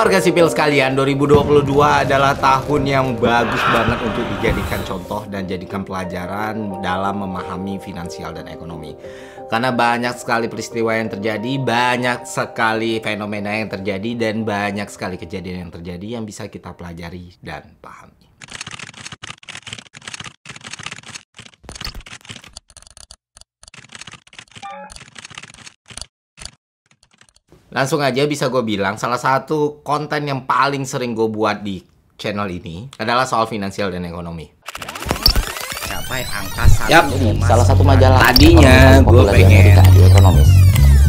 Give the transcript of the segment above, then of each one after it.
warga sipil sekalian, 2022 adalah tahun yang bagus banget untuk dijadikan contoh dan jadikan pelajaran dalam memahami finansial dan ekonomi. Karena banyak sekali peristiwa yang terjadi, banyak sekali fenomena yang terjadi, dan banyak sekali kejadian yang terjadi yang bisa kita pelajari dan pahami. Langsung aja bisa gue bilang, salah satu konten yang paling sering gue buat di channel ini adalah soal finansial dan ekonomi. Capai angka 1,9. Salah satu majalah Tadinya gue pengen di ekonomis.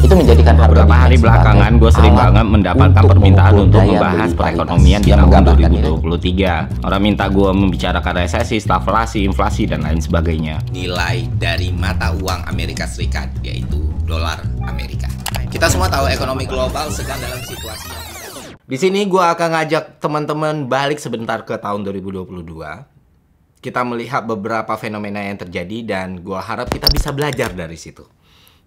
Itu menjadikan beberapa hari belakangan gue sering banget mendapatkan permintaan untuk membahas perekonomian di tahun 2023. Orang minta gue membicarakan resesi, stagflasi, inflasi, dan lain sebagainya. Nilai dari mata uang Amerika Serikat, yaitu dolar Amerika. Kita semua tahu ekonomi global sedang dalam situasi yang tidak. Di sini gue akan ngajak teman-teman balik sebentar ke tahun 2022. Kita melihat beberapa fenomena yang terjadi dan gue harap kita bisa belajar dari situ.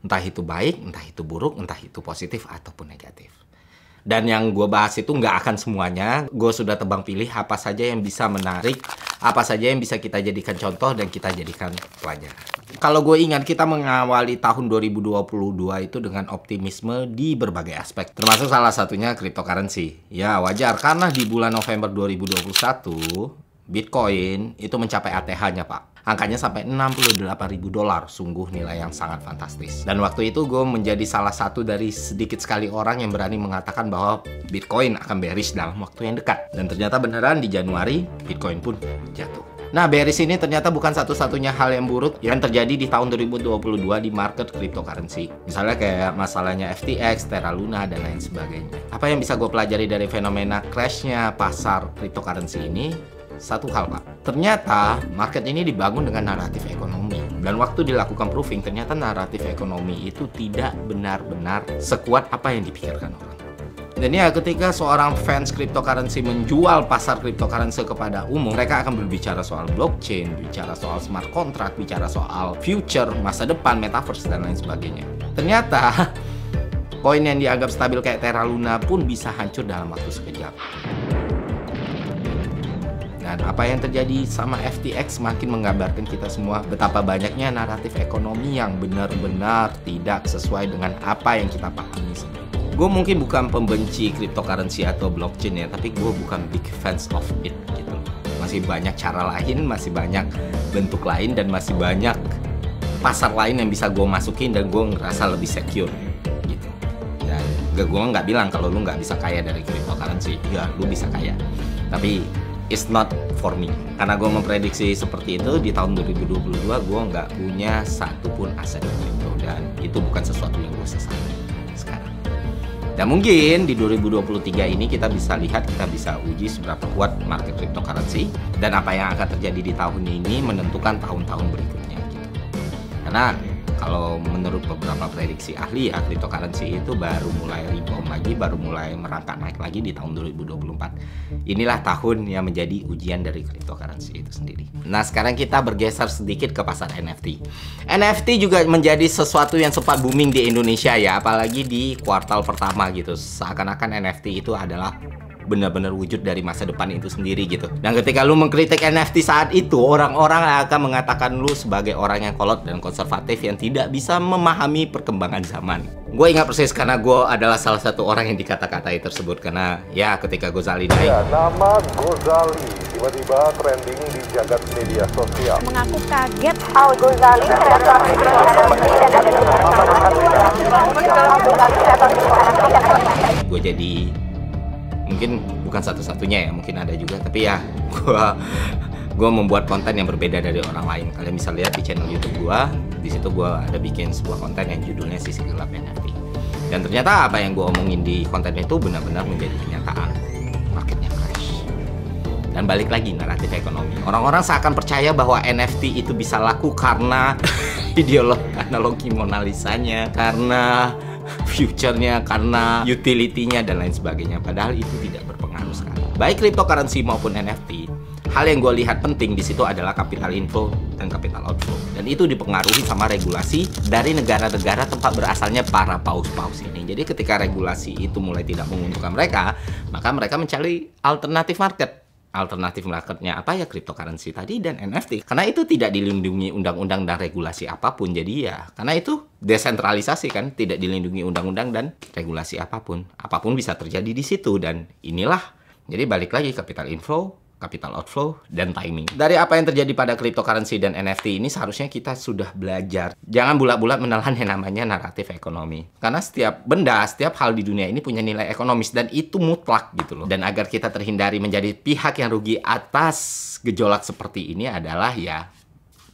Entah itu baik, entah itu buruk, entah itu positif ataupun negatif. Dan yang gue bahas itu nggak akan semuanya. Gue sudah tebang pilih apa saja yang bisa menarik, apa saja yang bisa kita jadikan contoh dan kita jadikan pelajaran. Kalau gue ingat, kita mengawali tahun 2022 itu dengan optimisme di berbagai aspek. Termasuk salah satunya cryptocurrency. Ya wajar, karena di bulan November 2021, Bitcoin itu mencapai ATH-nya, Pak. Angkanya sampai $68.000, sungguh nilai yang sangat fantastis. Dan waktu itu gue menjadi salah satu dari sedikit sekali orang yang berani mengatakan bahwa Bitcoin akan bearish dalam waktu yang dekat. Dan ternyata beneran di Januari, Bitcoin pun jatuh. Nah, bearish ini ternyata bukan satu-satunya hal yang buruk yang terjadi di tahun 2022 di market cryptocurrency. Misalnya kayak masalahnya FTX, Terra Luna, dan lain sebagainya. Apa yang bisa gue pelajari dari fenomena crashnya pasar cryptocurrency ini? Satu hal, Pak. Ternyata market ini dibangun dengan naratif ekonomi. Dan waktu dilakukan proofing, ternyata naratif ekonomi itu tidak benar-benar sekuat apa yang dipikirkan orang. Dan ya, ketika seorang fans cryptocurrency menjual pasar cryptocurrency kepada umum, mereka akan berbicara soal blockchain, bicara soal smart contract, bicara soal future, masa depan, metaverse, dan lain sebagainya. Ternyata, koin yang dianggap stabil kayak Terra Luna pun bisa hancur dalam waktu sekejap. Dan apa yang terjadi sama FTX makin menggambarkan kita semua betapa banyaknya naratif ekonomi yang benar-benar tidak sesuai dengan apa yang kita pahami sendiri. Gue mungkin bukan pembenci cryptocurrency atau blockchain ya, tapi gue bukan big fans of it gitu. Masih banyak cara lain, masih banyak bentuk lain, dan masih banyak pasar lain yang bisa gue masukin dan gue ngerasa lebih secure gitu. Dan gue nggak bilang kalau lu nggak bisa kaya dari cryptocurrency, ya lu bisa kaya, tapi it's not for me. Karena gue memprediksi seperti itu, di tahun 2022 gue nggak punya satupun aset kripto, dan itu bukan sesuatu yang gue sesali sekarang. Dan mungkin di 2023 ini kita bisa lihat, kita bisa uji seberapa kuat market cryptocurrency, dan apa yang akan terjadi di tahun ini menentukan tahun-tahun berikutnya gitu. Karena kalau menurut beberapa prediksi ahli ya, cryptocurrency itu baru mulai rebound lagi, baru mulai merangkak naik lagi di tahun 2024. Inilah tahun yang menjadi ujian dari cryptocurrency itu sendiri. Nah, sekarang kita bergeser sedikit ke pasar NFT. NFT juga menjadi sesuatu yang sempat booming di Indonesia ya, apalagi di kuartal pertama gitu. Seakan-akan NFT itu adalah benar-benar wujud dari masa depan itu sendiri gitu. Dan ketika lu mengkritik NFT saat itu, orang-orang akan mengatakan lu sebagai orang yang kolot dan konservatif yang tidak bisa memahami perkembangan zaman. Gue ingat persis karena gue adalah salah satu orang yang dikata-katai tersebut. Karena ya ketika Gozali naik, ya, nama Gozali tiba-tiba trending di jagat media sosial. Mengaku kaget Al Gozali gue jadi, mungkin bukan satu-satunya ya, mungkin ada juga, tapi ya gue membuat konten yang berbeda dari orang lain. Kalian bisa lihat di channel YouTube gue, di situ gue ada bikin sebuah konten yang judulnya Sisi Gelap NFT. Dan ternyata apa yang gue omongin di konten itu benar-benar menjadi kenyataan. Marketnya crash. Dan balik lagi naratif ekonomi. Orang-orang seakan percaya bahwa NFT itu bisa laku karena ideologi analogi Mona Lisa-nya, karena future-nya, karena utility-nya, dan lain sebagainya. Padahal itu tidak berpengaruh sekali. Baik cryptocurrency maupun NFT hal yang gue lihat penting di situ adalah capital inflow dan capital outflow. Dan itu dipengaruhi sama regulasi dari negara-negara tempat berasalnya para paus-paus ini. Jadi ketika regulasi itu mulai tidak menguntungkan mereka, maka mereka mencari alternatif market. Alternatif marketnya apa ya? Cryptocurrency tadi dan NFT. Karena itu tidak dilindungi undang-undang dan regulasi apapun. Jadi ya, karena itu desentralisasi kan, tidak dilindungi undang-undang dan regulasi apapun. Apapun bisa terjadi di situ dan inilah. Jadi balik lagi capital inflow, capital outflow, dan timing. Dari apa yang terjadi pada cryptocurrency dan NFT ini seharusnya kita sudah belajar. Jangan bulat-bulat menelan yang namanya naratif ekonomi. Karena setiap benda, setiap hal di dunia ini punya nilai ekonomis dan itu mutlak gitu loh. Dan agar kita terhindari menjadi pihak yang rugi atas gejolak seperti ini adalah ya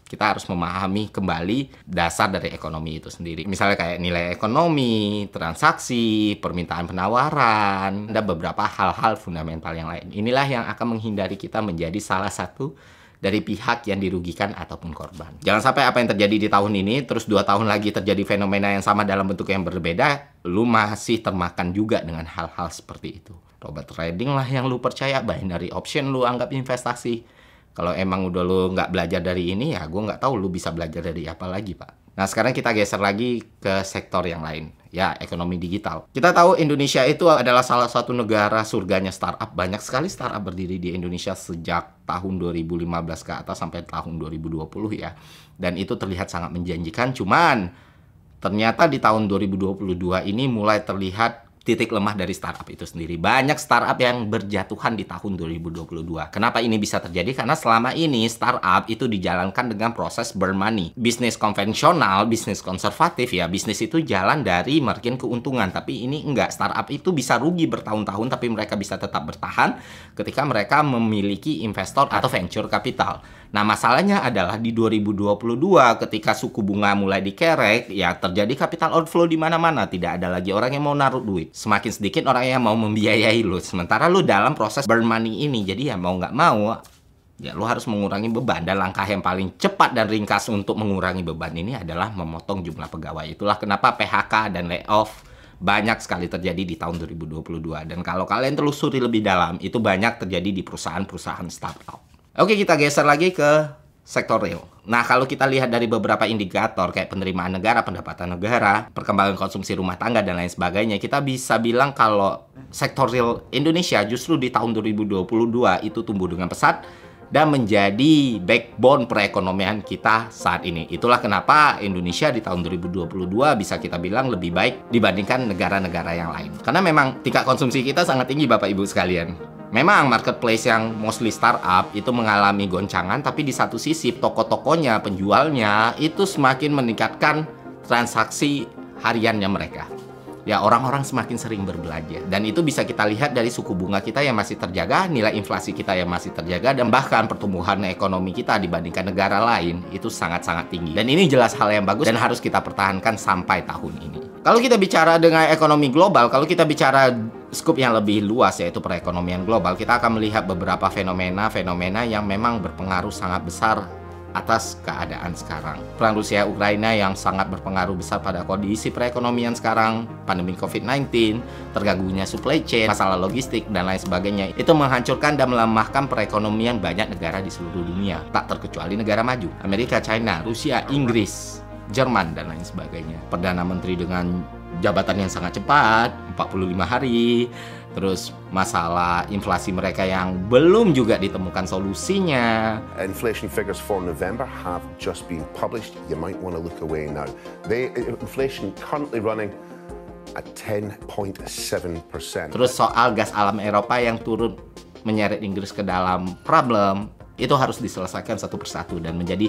kita harus memahami kembali dasar dari ekonomi itu sendiri. Misalnya kayak nilai ekonomi, transaksi, permintaan penawaran, dan beberapa hal-hal fundamental yang lain. Inilah yang akan menghindari kita menjadi salah satu dari pihak yang dirugikan ataupun korban. Jangan sampai apa yang terjadi di tahun ini, terus 2 tahun lagi terjadi fenomena yang sama dalam bentuk yang berbeda, lu masih termakan juga dengan hal-hal seperti itu. Robot trading lah yang lu percaya, binary option lu anggap investasi. Kalau emang udah lu nggak belajar dari ini, ya gue nggak tahu lu bisa belajar dari apa lagi, Pak. Nah, sekarang kita geser lagi ke sektor yang lain. Ya, ekonomi digital. Kita tahu Indonesia itu adalah salah satu negara surganya startup. Banyak sekali startup berdiri di Indonesia sejak tahun 2015 ke atas sampai tahun 2020 ya. Dan itu terlihat sangat menjanjikan. Cuman, ternyata di tahun 2022 ini mulai terlihat titik lemah dari startup itu sendiri. Banyak startup yang berjatuhan di tahun 2022. Kenapa ini bisa terjadi? Karena selama ini startup itu dijalankan dengan proses burn money. Bisnis konvensional, bisnis konservatif ya, bisnis itu jalan dari margin keuntungan. Tapi ini enggak. Startup itu bisa rugi bertahun-tahun tapi mereka bisa tetap bertahan ketika mereka memiliki investor atau venture capital. Nah, masalahnya adalah di 2022 ketika suku bunga mulai dikerek, ya terjadi capital outflow di mana-mana. Tidak ada lagi orang yang mau naruh duit. Semakin sedikit orang yang mau membiayai lu. Sementara lu dalam proses burn money ini. Jadi ya mau nggak mau, ya lu harus mengurangi beban. Dan langkah yang paling cepat dan ringkas untuk mengurangi beban ini adalah memotong jumlah pegawai. Itulah kenapa PHK dan layoff banyak sekali terjadi di tahun 2022. Dan kalau kalian telusuri lebih dalam, itu banyak terjadi di perusahaan-perusahaan startup. Oke, kita geser lagi ke sektor real. Nah, kalau kita lihat dari beberapa indikator kayak penerimaan negara, pendapatan negara, perkembangan konsumsi rumah tangga, dan lain sebagainya, kita bisa bilang kalau sektor real Indonesia justru di tahun 2022 itu tumbuh dengan pesat dan menjadi backbone perekonomian kita saat ini. Itulah kenapa Indonesia di tahun 2022 bisa kita bilang lebih baik dibandingkan negara-negara yang lain. Karena memang tingkat konsumsi kita sangat tinggi, Bapak Ibu sekalian. Memang marketplace yang mostly startup itu mengalami goncangan, tapi di satu sisi toko-tokonya, penjualnya itu semakin meningkatkan transaksi hariannya mereka. Ya, orang-orang semakin sering berbelanja. Dan itu bisa kita lihat dari suku bunga kita yang masih terjaga, nilai inflasi kita yang masih terjaga, dan bahkan pertumbuhan ekonomi kita dibandingkan negara lain itu sangat-sangat tinggi. Dan ini jelas hal yang bagus dan harus kita pertahankan sampai tahun ini. Kalau kita bicara dengan ekonomi global, kalau kita bicara skup yang lebih luas yaitu perekonomian global, kita akan melihat beberapa fenomena-fenomena yang memang berpengaruh sangat besar atas keadaan sekarang. Perang Rusia-Ukraina yang sangat berpengaruh besar pada kondisi perekonomian sekarang, pandemi COVID-19, terganggunya supply chain, masalah logistik, dan lain sebagainya. Itu menghancurkan dan melemahkan perekonomian banyak negara di seluruh dunia. Tak terkecuali negara maju. Amerika, China, Rusia, Inggris, Jerman, dan lain sebagainya. Perdana Menteri dengan jabatan yang sangat cepat, 45 hari. Terus masalah inflasi mereka yang belum juga ditemukan solusinya. Inflation figures for November have just been published. You might want to look away now. Inflation currently running at 10.7%. Terus soal gas alam Eropa yang turut menyeret Inggris ke dalam problem, itu harus diselesaikan satu persatu dan menjadi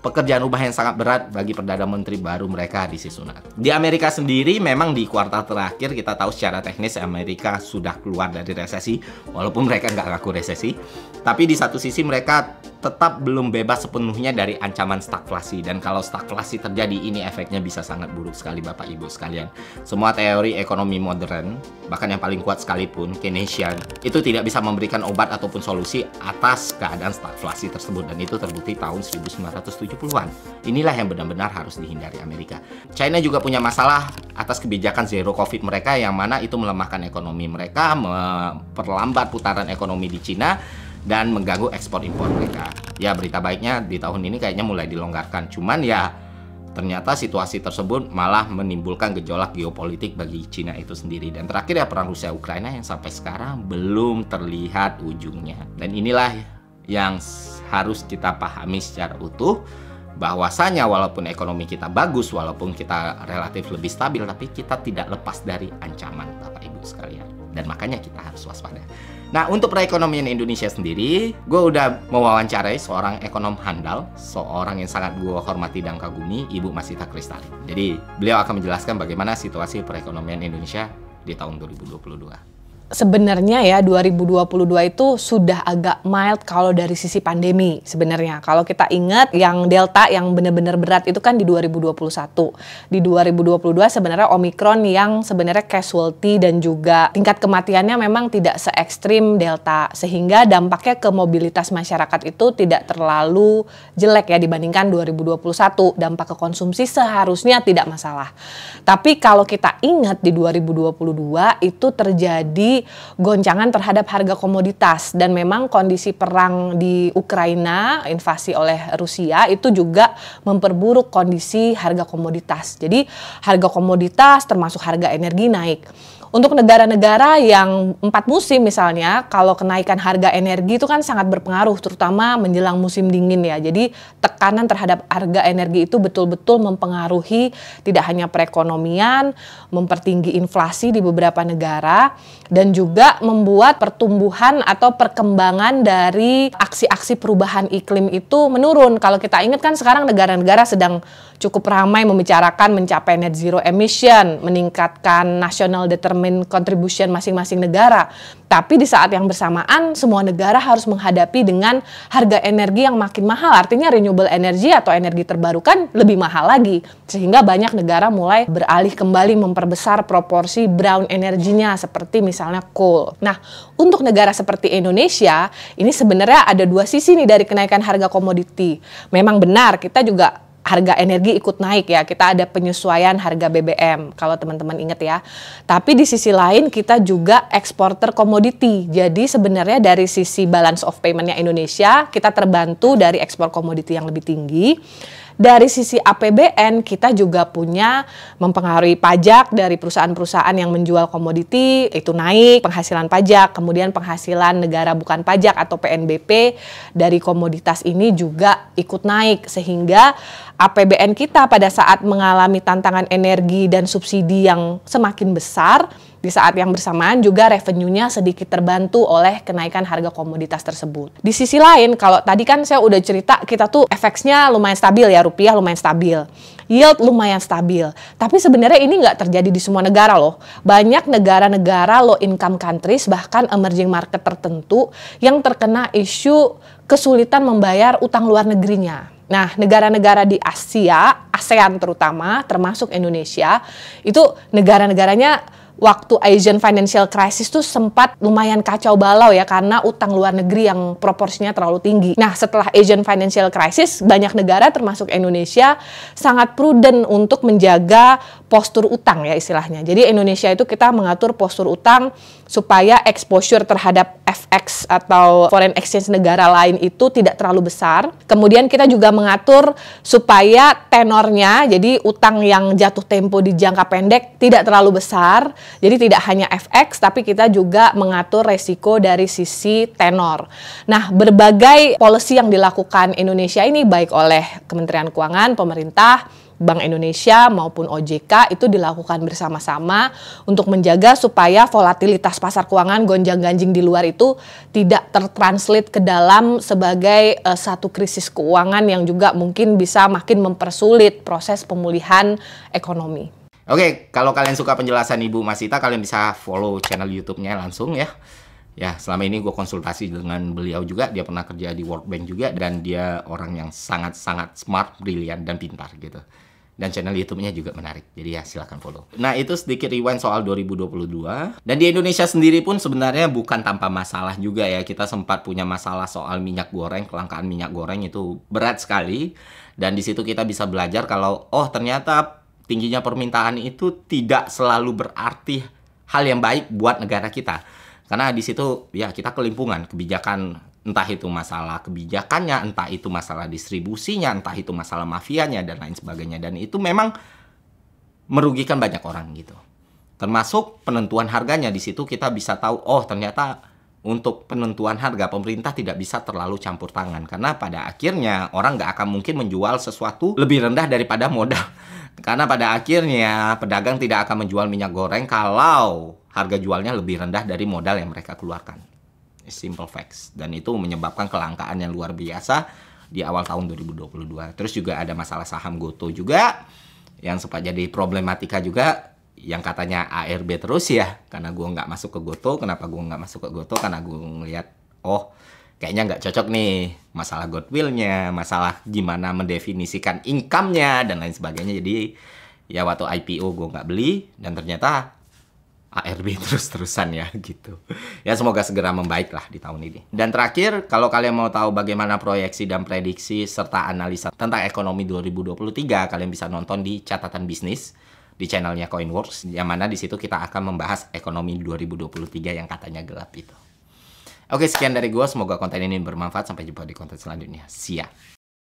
pekerjaan rumah yang sangat berat bagi Perdana Menteri baru mereka Rishi Sunak. Di Amerika sendiri memang di kuartal terakhir kita tahu secara teknis Amerika sudah keluar dari resesi, walaupun mereka nggak ngaku resesi. Tapi di satu sisi mereka tetap belum bebas sepenuhnya dari ancaman stagflasi. Dan kalau stagflasi terjadi, ini efeknya bisa sangat buruk sekali Bapak Ibu sekalian. Semua teori ekonomi modern, bahkan yang paling kuat sekalipun, Keynesian, itu tidak bisa memberikan obat ataupun solusi atas keadaan stagflasi tersebut. Dan itu terbukti tahun 1970-an. Inilah yang benar-benar harus dihindari Amerika. China juga punya masalah atas kebijakan zero covid mereka, yang mana itu melemahkan ekonomi mereka, memperlambat putaran ekonomi di China. dan mengganggu ekspor impor mereka. Ya, berita baiknya di tahun ini kayaknya mulai dilonggarkan. Cuman ya ternyata situasi tersebut malah menimbulkan gejolak geopolitik bagi Cina itu sendiri. Dan terakhir ya perang Rusia Ukraina yang sampai sekarang belum terlihat ujungnya. Dan inilah yang harus kita pahami secara utuh, bahwasanya walaupun ekonomi kita bagus, walaupun kita relatif lebih stabil, tapi kita tidak lepas dari ancaman, Bapak Ibu sekalian. Dan makanya kita harus waspada. Nah, untuk perekonomian Indonesia sendiri, gue udah mewawancarai seorang ekonom handal, seorang yang sangat gue hormati dan kagumi, Ibu Masita Kristali. Jadi, beliau akan menjelaskan bagaimana situasi perekonomian Indonesia di tahun 2022. Sebenarnya ya 2022 itu sudah agak mild kalau dari sisi pandemi sebenarnya. Kalau kita ingat yang Delta yang benar-benar berat itu kan di 2021. Di 2022 sebenarnya Omicron yang sebenarnya casualty dan juga tingkat kematiannya memang tidak se ekstrim Delta. Sehingga dampaknya ke mobilitas masyarakat itu tidak terlalu jelek ya dibandingkan 2021. Dampak ke konsumsi seharusnya tidak masalah. Tapi kalau kita ingat di 2022 itu terjadi goncangan terhadap harga komoditas dan memang kondisi perang di Ukraina, invasi oleh Rusia itu juga memperburuk kondisi harga komoditas. Jadi harga komoditas termasuk harga energi naik. Untuk negara-negara yang 4 musim misalnya, kalau kenaikan harga energi itu kan sangat berpengaruh, terutama menjelang musim dingin ya. Jadi tekanan terhadap harga energi itu betul-betul mempengaruhi tidak hanya perekonomian, mempertinggi inflasi di beberapa negara, dan juga membuat pertumbuhan atau perkembangan dari aksi-aksi perubahan iklim itu menurun. Kalau kita ingat kan sekarang negara-negara sedang cukup ramai membicarakan mencapai net zero emission, meningkatkan national determined contribution masing-masing negara. Tapi di saat yang bersamaan semua negara harus menghadapi dengan harga energi yang makin mahal. Artinya renewable energy atau energi terbarukan lebih mahal lagi. Sehingga banyak negara mulai beralih kembali memperbesar proporsi brown energinya seperti misalnya coal. Nah, untuk negara seperti Indonesia, ini sebenarnya ada dua sisi nih dari kenaikan harga komoditi. Memang benar kita juga harga energi ikut naik ya, kita ada penyesuaian harga BBM kalau teman-teman ingat ya. Tapi di sisi lain kita juga eksporter komoditi. Jadi sebenarnya dari sisi balance of payment-nya Indonesia, kita terbantu dari ekspor komoditi yang lebih tinggi. Dari sisi APBN kita juga punya mempengaruhi pajak dari perusahaan-perusahaan yang menjual komoditi itu naik, penghasilan pajak, kemudian penghasilan negara bukan pajak atau PNBP dari komoditas ini juga ikut naik sehingga APBN kita pada saat mengalami tantangan energi dan subsidi yang semakin besar, di saat yang bersamaan juga revenue-nya sedikit terbantu oleh kenaikan harga komoditas tersebut. Di sisi lain, kalau tadi kan saya udah cerita kita tuh FX-nya lumayan stabil ya, rupiah lumayan stabil. Yield lumayan stabil. Tapi sebenarnya ini nggak terjadi di semua negara loh. Banyak negara-negara low income countries, bahkan emerging market tertentu yang terkena isu kesulitan membayar utang luar negerinya. Nah, negara-negara di Asia, ASEAN terutama, termasuk Indonesia, itu negara-negaranya waktu Asian Financial Crisis tuh sempat lumayan kacau balau ya karena utang luar negeri yang proporsinya terlalu tinggi. Nah, setelah Asian Financial Crisis, banyak negara termasuk Indonesia sangat prudent untuk menjaga postur utang ya istilahnya. Jadi Indonesia itu kita mengatur postur utang supaya exposure terhadap FX atau foreign exchange negara lain itu tidak terlalu besar. Kemudian kita juga mengatur supaya tenornya, jadi utang yang jatuh tempo di jangka pendek tidak terlalu besar. Jadi tidak hanya FX, tapi kita juga mengatur resiko dari sisi tenor. Nah, berbagai policy yang dilakukan Indonesia ini baik oleh Kementerian Keuangan, pemerintah, Bank Indonesia maupun OJK itu dilakukan bersama-sama untuk menjaga supaya volatilitas pasar keuangan gonjang-ganjing di luar itu tidak tertranslate ke dalam sebagai satu krisis keuangan yang juga mungkin bisa makin mempersulit proses pemulihan ekonomi. Oke, kalau kalian suka penjelasan Ibu Masita, kalian bisa follow channel YouTube-nya langsung ya. Ya, selama ini gue konsultasi dengan beliau juga, dia pernah kerja di World Bank juga, dan dia orang yang sangat-sangat smart, brilian, dan pintar gitu. Dan channel YouTube-nya juga menarik, jadi ya silakan follow. Nah, itu sedikit rewind soal 2022. Dan di Indonesia sendiri pun sebenarnya bukan tanpa masalah juga ya. Kita sempat punya masalah soal minyak goreng, kelangkaan minyak goreng itu berat sekali. Dan di situ kita bisa belajar kalau, oh ternyata tingginya permintaan itu tidak selalu berarti hal yang baik buat negara kita. Karena di situ ya kita kelimpungan kebijakan Entah itu masalah kebijakannya, entah itu masalah distribusinya, entah itu masalah mafianya, dan lain sebagainya. Dan itu memang merugikan banyak orang gitu. Termasuk penentuan harganya. Di situ kita bisa tahu, oh ternyata untuk penentuan harga pemerintah tidak bisa terlalu campur tangan. Karena pada akhirnya orang nggak akan mungkin menjual sesuatu lebih rendah daripada modal. Karena pada akhirnya pedagang tidak akan menjual minyak goreng kalau harga jualnya lebih rendah dari modal yang mereka keluarkan. Simple facts. Dan itu menyebabkan kelangkaan yang luar biasa di awal tahun 2022. Terus juga ada masalah saham GoTo juga yang sempat jadi problematika juga, yang katanya ARB terus ya, karena gue nggak masuk ke GoTo. Kenapa gue nggak masuk ke GoTo? Karena gue ngeliat, oh kayaknya nggak cocok nih, masalah goodwill-nya, masalah gimana mendefinisikan income-nya, dan lain sebagainya. Jadi ya waktu IPO gue nggak beli, dan ternyata ARB terus-terusan ya gitu. Ya semoga segera membaik lah di tahun ini. Dan terakhir, kalau kalian mau tahu bagaimana proyeksi dan prediksi serta analisa tentang ekonomi 2023, kalian bisa nonton di Catatan Bisnis di channelnya Coinworks, yang mana di situ kita akan membahas ekonomi 2023 yang katanya gelap itu. Oke, sekian dari gue. Semoga konten ini bermanfaat. Sampai jumpa di konten selanjutnya. See ya.